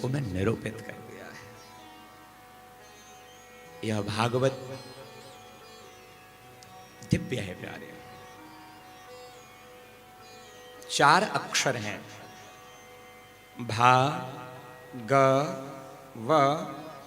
को मैं निरूपित कर दिया है। यह भागवत दिव्य है प्यारे। 4 अक्षर हैं, भा, ग, व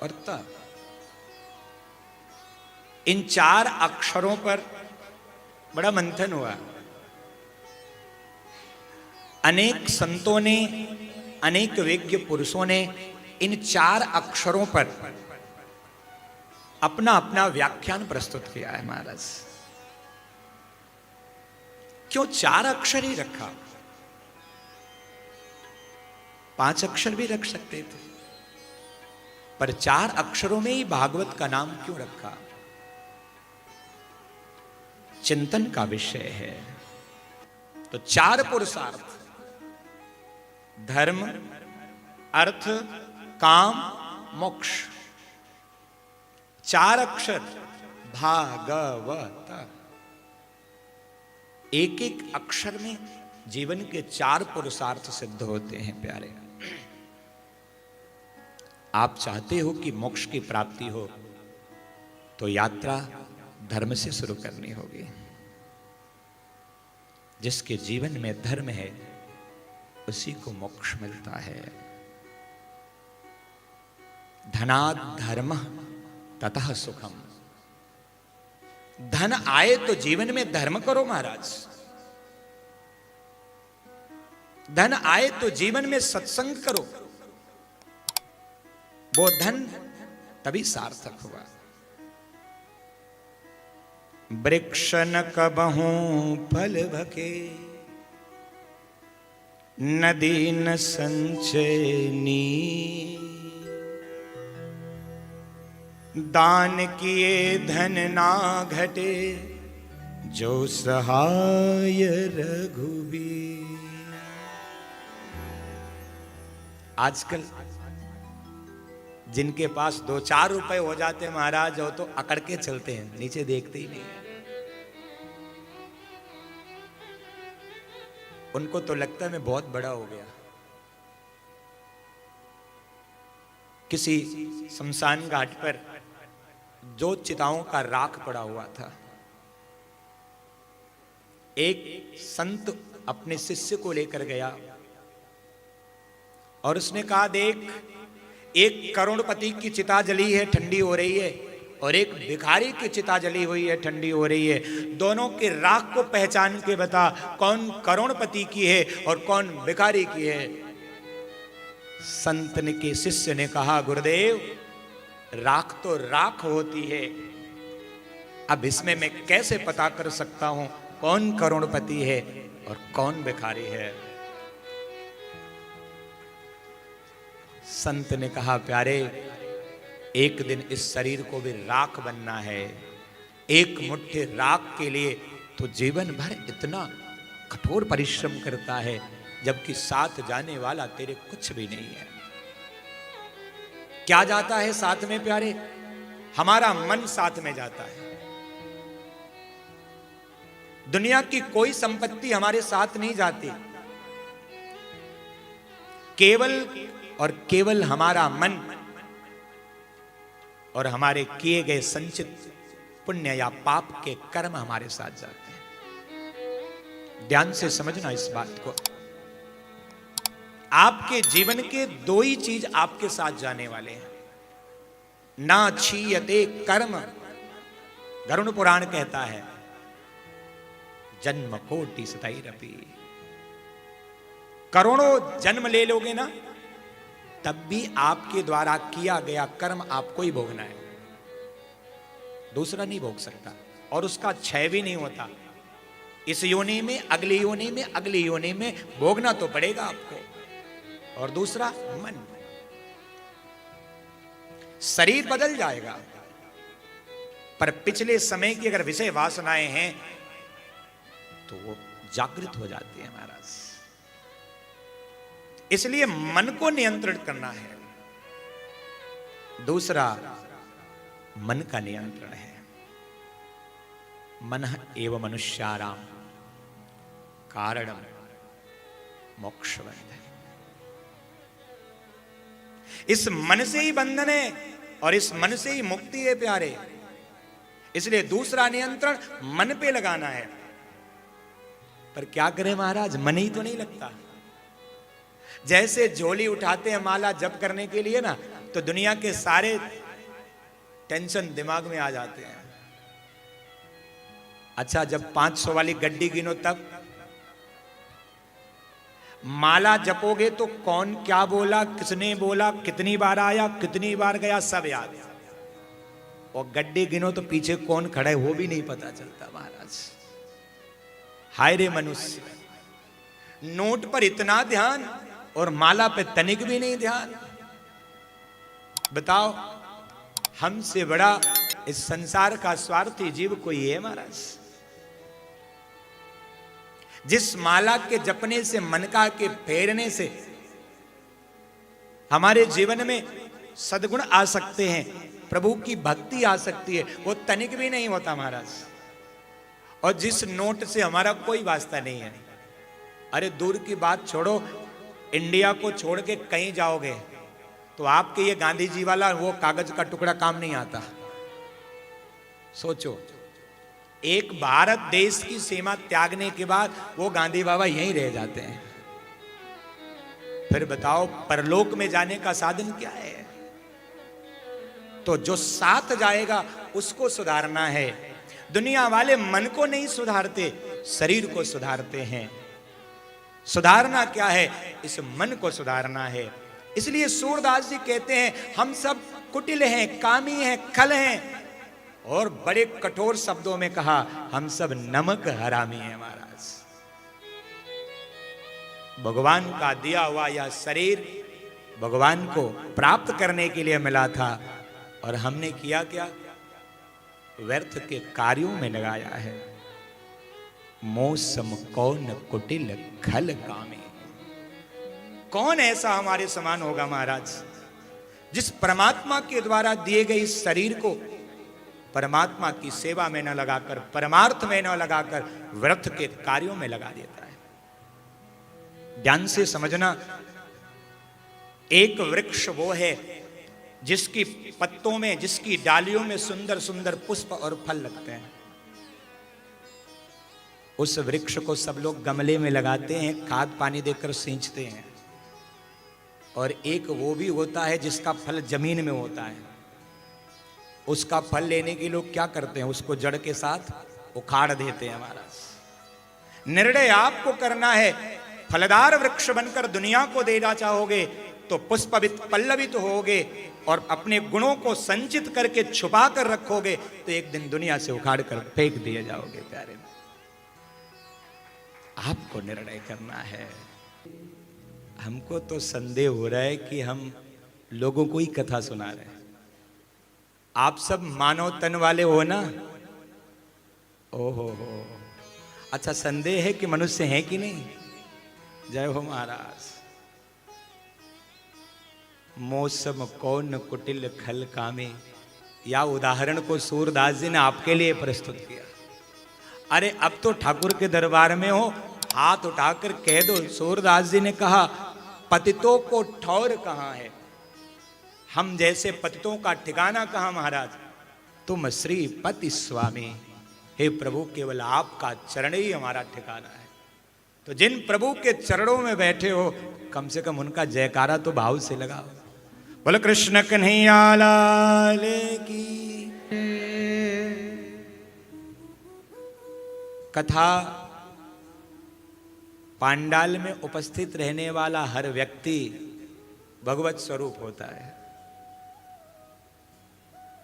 और त। इन 4 अक्षरों पर बड़ा मंथन हुआ। अनेक संतों ने, अनेक विज्ञ पुरुषों ने इन 4 अक्षरों पर अपना अपना व्याख्यान प्रस्तुत किया है महाराज। क्यों 4 अक्षर ही रखा? 5 अक्षर भी रख सकते थे, पर 4 अक्षरों में ही भागवत का नाम क्यों रखा? चिंतन का विषय है। तो 4 पुरुषार्थ, धर्म, अर्थ, काम, मोक्ष, 4 अक्षर भागवत। एक एक अक्षर में जीवन के 4 पुरुषार्थ सिद्ध होते हैं प्यारे। आप चाहते हो कि मोक्ष की प्राप्ति हो तो यात्रा धर्म से शुरू करनी होगी। जिसके जीवन में धर्म है उसी को मोक्ष मिलता है। धनात् धर्म ततः सुखम। धन आए तो जीवन में धर्म करो महाराज। धन आए तो जीवन में सत्संग करो, वो धन तभी सार्थक हुआ। वृक्ष न कबहू फल भके, नदी न संचयनी। दान किए धन ना घटे, जो सहाय रघुबीर। आजकल जिनके पास 2-4 रुपए हो जाते महाराज, वो तो अकड़ के चलते हैं, नीचे देखते ही नहीं। उनको तो लगता है मैं बहुत बड़ा हो गया। किसी शमशान घाट पर 2 चिताओं का राख पड़ा हुआ था। एक संत अपने शिष्य को लेकर गया और उसने कहा, देख, एक करोड़पति की चिता जली है, ठंडी हो रही है, और एक भिखारी की चिता जली हुई है, ठंडी हो रही है। दोनों के राख को पहचान के बता, कौन करोड़पति की है और कौन भिखारी की है। संत के शिष्य ने कहा, गुरुदेव, राख तो राख होती है, अब इसमें मैं कैसे पता कर सकता हूं कौन करोड़पति है और कौन भिखारी है। संत ने कहा, प्यारे, एक दिन इस शरीर को भी राख बनना है। एक मुट्ठी राख के लिए तो जीवन भर इतना कठोर परिश्रम करता है, जबकि साथ जाने वाला तेरे कुछ भी नहीं है। क्या जाता है साथ में प्यारे? हमारा मन साथ में जाता है। दुनिया की कोई संपत्ति हमारे साथ नहीं जाती, केवल और केवल हमारा मन और हमारे किए गए संचित पुण्य या पाप के कर्म हमारे साथ जाते हैं। ध्यान से समझना इस बात को। आपके जीवन के 2 ही चीज आपके साथ जाने वाले हैं। ना क्षीयते कर्म, गरुड़ पुराण कहता है, जन्म कोटि सतैरपि। करोड़ों जन्म ले लोगे ना, तब भी आपके द्वारा किया गया कर्म आपको ही भोगना है, दूसरा नहीं भोग सकता। और उसका क्षय भी नहीं होता। इस योनि में, अगली योनि में, अगली योनि में भोगना तो पड़ेगा आपको। और दूसरा मन, शरीर बदल जाएगा, पर पिछले समय की अगर विषय वासनाएं हैं तो वो जागृत हो जाती है महाराज। इसलिए मन को नियंत्रित करना है। दूसरा, मन का नियंत्रण है। मन एव मनुष्याणां कारणम मोक्षबंध। इस मन से ही बंधन है और इस मन से ही मुक्ति है प्यारे। इसलिए दूसरा नियंत्रण मन पे लगाना है। पर क्या करें महाराज, मन ही तो नहीं लगता। जैसे झोली उठाते हैं माला जप करने के लिए ना, तो दुनिया के सारे टेंशन दिमाग में आ जाते हैं। अच्छा, जब 500 वाली गड्डी गिनो तब माला जपोगे तो कौन क्या बोला, किसने बोला, कितनी बार आया, कितनी बार गया, सब याद। और गड्डी गिनो तो पीछे कौन खड़ा है वो भी नहीं पता चलता महाराज। हाय रे मनुष्य, नोट पर इतना ध्यान और माला पे तनिक भी नहीं ध्यान। बताओ, हमसे बड़ा इस संसार का स्वार्थी जीव कोई है महाराज? जिस माला के जपने से, मनका के फेरने से हमारे जीवन में सद्गुण आ सकते हैं, प्रभु की भक्ति आ सकती है, वो तनिक भी नहीं होता महाराज। और जिस नोट से हमारा कोई वास्ता नहीं है, अरे दूर की बात छोड़ो, इंडिया को छोड़ के कहीं जाओगे तो आपके ये गांधी जी वाला वो कागज का टुकड़ा काम नहीं आता। सोचो, एक भारत देश की सीमा त्यागने के बाद वो गांधी बाबा यहीं रह जाते हैं। फिर बताओ परलोक में जाने का साधन क्या है? तो जो साथ जाएगा उसको सुधारना है। दुनिया वाले मन को नहीं सुधारते, शरीर को सुधारते हैं। सुधारना क्या है? इस मन को सुधारना है। इसलिए सूरदास जी कहते हैं हम सब कुटिल हैं, कामी हैं, खल हैं, और बड़े कठोर शब्दों में कहा हम सब नमक हरामी हैं महाराज। भगवान का दिया हुआ यह शरीर भगवान को प्राप्त करने के लिए मिला था, और हमने किया क्या? व्यर्थ के कार्यों में लगाया है। मौसम कौन कुटिल खल कामे। कौन ऐसा हमारे समान होगा महाराज, जिस परमात्मा के द्वारा दिए गए इस शरीर को परमात्मा की सेवा में न लगाकर, परमार्थ में न लगाकर व्यर्थ के कार्यों में लगा देता है। ध्यान से समझना, एक वृक्ष वो है जिसकी पत्तों में, जिसकी डालियों में सुंदर सुंदर पुष्प और फल लगते हैं। उस वृक्ष को सब लोग गमले में लगाते हैं, खाद पानी देकर सींचते हैं। और एक वो भी होता है जिसका फल जमीन में होता है। उसका फल लेने के लोग क्या करते हैं? उसको जड़ के साथ उखाड़ देते हैं महाराज। निर्णय आपको करना है। फलदार वृक्ष बनकर दुनिया को देना चाहोगे तो पुष्पवित पल्लवित होगे, और अपने गुणों को संचित करके छुपा कर रखोगे तो एक दिन दुनिया से उखाड़ कर फेंक दिए जाओगे। प्यारे, आपको निर्णय करना है। हमको तो संदेह हो रहा है कि हम लोगों को ही कथा सुना रहे हैं। आप सब मानव तन वाले हो ना? ओहो हो, अच्छा, संदेह है कि मनुष्य है कि नहीं? जय हो महाराज। मौसम कौन कुटिल खल कामे, या उदाहरण को सूरदास जी ने आपके लिए प्रस्तुत किया। अरे अब तो ठाकुर के दरबार में हो, हाथ उठाकर कह दो। सूरदास जी ने कहा पतितों को ठौर कहाँ है? हम जैसे पतितों का ठिकाना कहाँ महाराज? तुम श्री पति स्वामी, हे प्रभु केवल आपका चरण ही हमारा ठिकाना है। तो जिन प्रभु के चरणों में बैठे हो, कम से कम उनका जयकारा तो भाव से लगाओ। बोलो कृष्ण कन्हैया लाल की। कथा पांडाल में उपस्थित रहने वाला हर व्यक्ति भगवत स्वरूप होता है।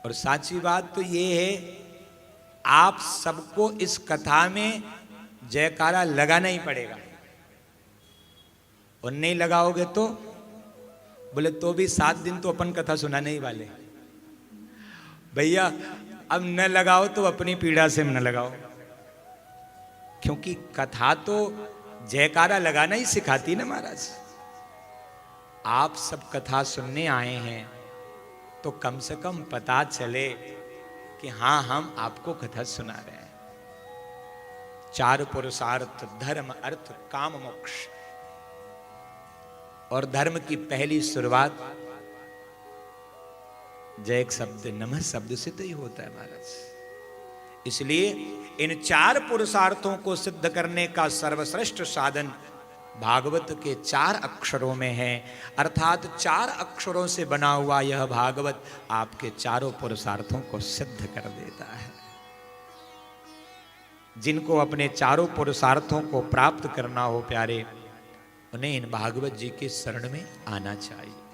और साची बात तो ये है, आप सबको इस कथा में जयकारा लगाना ही पड़ेगा। और नहीं लगाओगे तो बोले तो भी 7 दिन तो अपन कथा सुनाने ही वाले। भैया अब न लगाओ तो अपनी पीड़ा से न लगाओ, क्योंकि कथा तो जयकारा लगाना ही सिखाती ना महाराज। आप सब कथा सुनने आए हैं तो कम से कम पता चले कि हाँ, हम आपको कथा सुना रहे हैं। 4 पुरुषार्थ, धर्म, अर्थ, काम, मोक्ष। और धर्म की पहली शुरुआत जय एक शब्द नमः शब्द से तो ही होता है महाराज। इसलिए इन 4 पुरुषार्थों को सिद्ध करने का सर्वश्रेष्ठ साधन भागवत के 4 अक्षरों में है। अर्थात 4 अक्षरों से बना हुआ यह भागवत आपके चारों पुरुषार्थों को सिद्ध कर देता है। जिनको अपने चारों पुरुषार्थों को प्राप्त करना हो प्यारे, उन्हें इन भागवत जी के शरण में आना चाहिए।